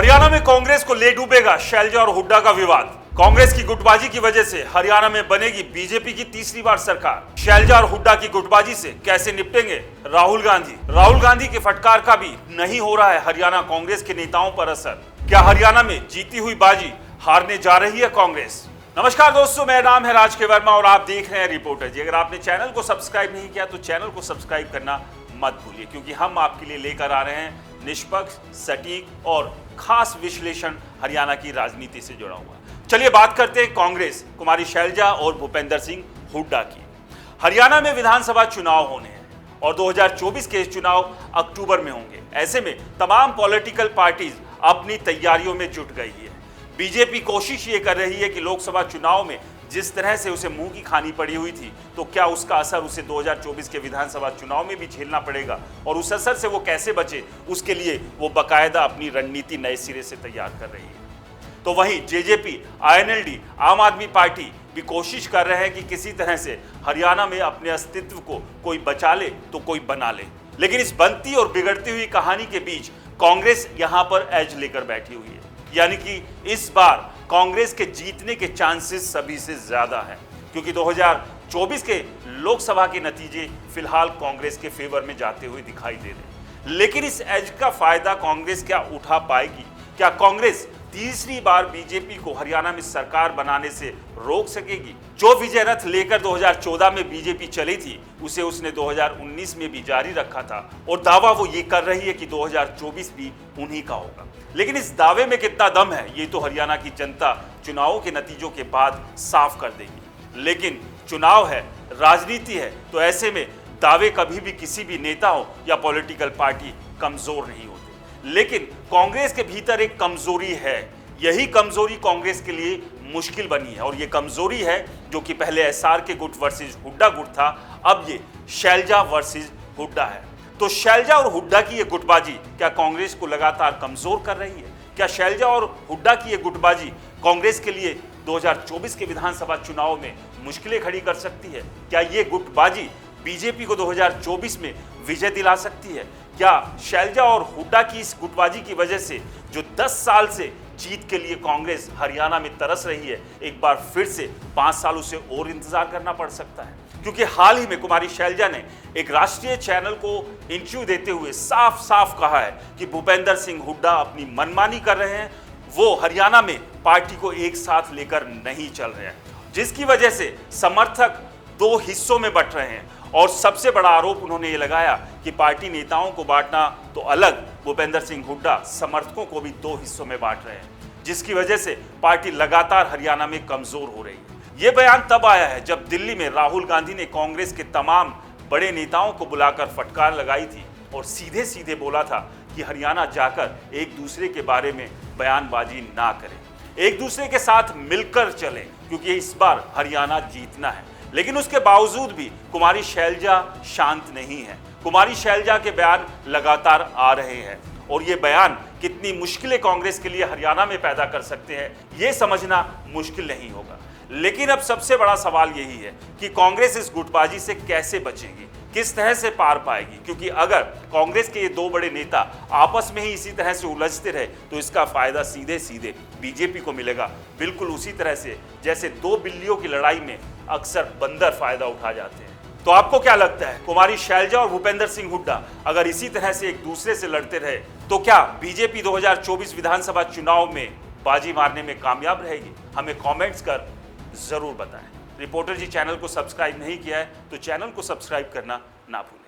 हरियाणा में कांग्रेस को ले डूबेगा शैलजा और हुड्डा का विवाद। कांग्रेस की गुटबाजी की वजह से हरियाणा में बनेगी बीजेपी की तीसरी बार सरकार। शैलजा और हुड्डा की गुटबाजी से कैसे निपटेंगे राहुल गांधी? राहुल गांधी के फटकार का भी नहीं हो रहा है हरियाणा कांग्रेस के नेताओं पर असर। क्या हरियाणा में जीती हुई बाजी हारने जा रही है कांग्रेस? नमस्कार दोस्तों, मेरा नाम है राज के वर्मा और आप देख रहे हैं रिपोर्टर जी। अगर आपने चैनल को सब्सक्राइब नहीं किया तो चैनल को सब्सक्राइब करना मत भूलिए, क्योंकि हम आपके लिए लेकर आ रहे हैं निष्पक्ष, सटीक और खास विश्लेषण हरियाणा की राजनीति से जुड़ा हुआ। चलिए बात करते हैं कांग्रेस कुमारी शैलजा और भूपेंद्र सिंह हुड्डा की। हरियाणा में विधानसभा चुनाव होने हैं और 2024 के चुनाव अक्टूबर में होंगे। ऐसे में तमाम पॉलिटिकल पार्टीज अपनी तैयारियों में जुट गई है। बीजेपी कोशिश ये कर रही है कि लोकसभा चुनाव में जिस तरह से उसे मुंह की खानी पड़ी हुई थी, तो क्या उसका असर उसे 2024 के विधानसभा चुनाव में भी झेलना पड़ेगा, और उस असर से वो कैसे बचे, उसके लिए वो बाकायदा अपनी रणनीति नए सिरे से तैयार कर रही है। तो वहीं जेजेपी, आईएनएलडी, आम आदमी पार्टी भी कोशिश कर रहे हैं कि किसी तरह से हरियाणा में अपने अस्तित्व को कोई बचा ले तो कोई बना ले। लेकिन इस बनती और बिगड़ती हुई कहानी के बीच कांग्रेस यहां पर एज लेकर बैठी हुई है, यानी कि इस बार कांग्रेस के जीतने के चांसेस सभी से ज्यादा हैं, क्योंकि 2024 के लोकसभा के नतीजे फिलहाल कांग्रेस के फेवर में जाते हुए दिखाई दे रहे हैं। लेकिन इस एज का फायदा कांग्रेस क्या उठा पाएगी? क्या कांग्रेस तीसरी बार बीजेपी को हरियाणा में सरकार बनाने से रोक सकेगी? जो विजय रथ लेकर 2014 में बीजेपी चली थी, उसे उसने 2019 में भी जारी रखा था और दावा वो ये कर रही है कि 2024 भी उन्हीं का होगा। लेकिन इस दावे में कितना दम है, ये तो हरियाणा की जनता चुनावों के नतीजों के बाद साफ कर देगी। लेकिन चुनाव है, राजनीति है, तो ऐसे में दावे कभी भी किसी भी नेता हो या पॉलिटिकल पार्टी कमजोर नहीं होते। लेकिन कांग्रेस के भीतर एक कमजोरी है। यही कमजोरी कांग्रेस के लिए मुश्किल बनी है, और ये कमजोरी है जो कि पहले एसआर के गुट वर्सेस हुड्डा गुट था, अब ये शैलजा वर्सेस हुड्डा है। तो शैलजा और हुड्डा की ये गुटबाजी क्या कांग्रेस को लगातार कमजोर कर रही है? क्या शैलजा और हुड्डा की ये गुटबाजी कांग्रेस के लिए 2024 के विधानसभा चुनाव में मुश्किलें खड़ी कर सकती है? क्या ये गुटबाजी बीजेपी को 2024 में विजय दिला सकती है? क्या शैलजा और हुड्डा की इस गुटबाजी की वजह से जो 10 साल से जीत के लिए कांग्रेस हरियाणा में तरस रही है, एक बार फिर से 5 साल उसे और इंतजार करना पड़ सकता है? क्योंकि हाल ही में कुमारी शैलजा ने एक राष्ट्रीय चैनल को इंटरव्यू देते हुए साफ साफ कहा है कि भूपेंद्र सिंह हुड्डा अपनी मनमानी कर रहे हैं, वो हरियाणा में पार्टी को एक साथ लेकर नहीं चल रहे हैं, जिसकी वजह से समर्थक दो हिस्सों में बंट रहे हैं। और सबसे बड़ा आरोप उन्होंने ये लगाया कि पार्टी नेताओं को बांटना तो अलग, भूपेंद्र सिंह हुड्डा समर्थकों को भी दो हिस्सों में बांट रहे हैं, जिसकी वजह से पार्टी लगातार हरियाणा में कमजोर हो रही है। ये बयान तब आया है जब दिल्ली में राहुल गांधी ने कांग्रेस के तमाम बड़े नेताओं को बुलाकर फटकार लगाई थी और सीधे सीधे बोला था कि हरियाणा जाकर एक दूसरे के बारे में बयानबाजी ना करें, एक दूसरे के साथ मिलकर चलें, क्योंकि इस बार हरियाणा जीतना है। लेकिन उसके बावजूद भी कुमारी शैलजा शांत नहीं है। कुमारी शैलजा के बयान लगातार आ रहे हैं, और ये बयान कितनी मुश्किलें कांग्रेस के लिए हरियाणा में पैदा कर सकते हैं, ये समझना मुश्किल नहीं होगा। लेकिन अब सबसे बड़ा सवाल यही है कि कांग्रेस इस गुटबाजी से कैसे बचेगी, किस तरह से पार पाएगी? क्योंकि अगर कांग्रेस के ये दो बड़े नेता आपस में ही इसी तरह से उलझते रहे तो इसका फायदा सीधे सीधे बीजेपी को मिलेगा, बिल्कुल उसी तरह से जैसे दो बिल्लियों की लड़ाई में अक्सर बंदर फायदा उठा जाते हैं। तो आपको क्या लगता है, कुमारी शैलजा और भूपेंद्र सिंह हुड्डा अगर इसी तरह से एक दूसरे से लड़ते रहे तो क्या बीजेपी 2024 विधानसभा चुनाव में बाजी मारने में कामयाब रहेगी? हमें कमेंट्स कर जरूर बताएं। रिपोर्टर जी चैनल को सब्सक्राइब नहीं किया है तो चैनल को सब्सक्राइब करना ना भूलें।